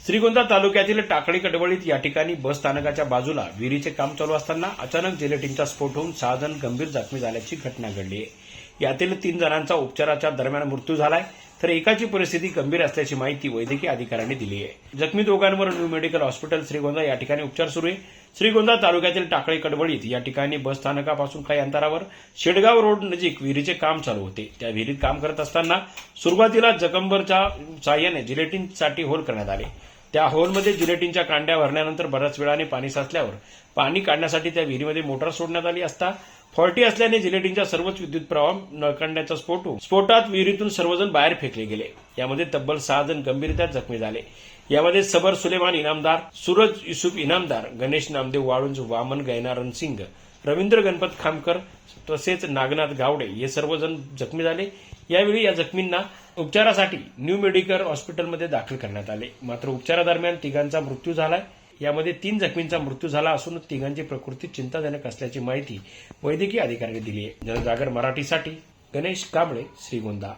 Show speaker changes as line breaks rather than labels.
श्रीगोंदा तालुक्यातील टाकळी कडवळीत या ठिकाणी बस स्थानकाच्या बाजूला विहिरीचे काम चालू असताना अचानक जिलेटिनचा स्फोट होऊन 6 जण गंभीर जखमी झाल्याची घटना घडली आहे। यातील 3 जणांचा उपचाराच्या दरम्यान मृत्यू झालाय, तर एकाची परिस्थिती गंभीर असल्याची माहिती वैद्यकीय अधिकाऱ्यांनी दिली आहे। जखमी दोघांवर न्यू मेडिकल हॉस्पिटल श्रीगोंदा या ठिकाणी उपचार सुरू आहे। श्रीगोंदा तालुक्यातील टाकळी कडवळीत या ठिकाणी बस स्थानकापासून काही अंतरावर शेडगाव रोड नजीक विहिरीचे काम चालू होते। त्या विहिरीत काम करत असताना सुरुवातीला जगंबरच्या साहाय्याने जिलेटिनसाठी होल करण्यात आले। त्या होलमध्ये जिलेटिनच्या कांड्या भरल्यानंतर बऱ्याच वेळाने पाणी साचल्यावर पाणी काढण्यासाठी त्या विहिरीमध्ये मोटार सोडण्यात आली असता फॉल्टी असल्याने जिलेटिनच्या सर्वच विद्युत प्रवाह नळकांड्याचा स्फोट होऊन स्फोटात विहिरीतून सर्वजण बाहेर फेकले गेले। यामध्ये तब्बल 6 जण गंभीररित्या जखमी झाले। यामध्ये सबर सुलेमान इनामदार, सूरज युसुफ इनामदार, गणेश नामदेव वाळुंज, वामन गैनारन सिंग, रवींद्र गणपत खामकर तसेच नागनाथ गावडे हे सर्वजण जखमी झाले। यावेळी या जखमींना उपचारासाठी न्यू मेडिकल हॉस्पिटलमध्ये दाखल करण्यात आले। मात्र उपचारादरम्यान तिघांचा मृत्यू झालाय। यामध्ये 3 जखमींचा मृत्यू झाला असून तिघांची प्रकृती चिंताजनक असल्याची माहिती वैद्यकीय अधिकाऱ्यांनी दिली आहे। जनजागर मराठीसाठी गणेश कांबळे, श्रीगोंदा।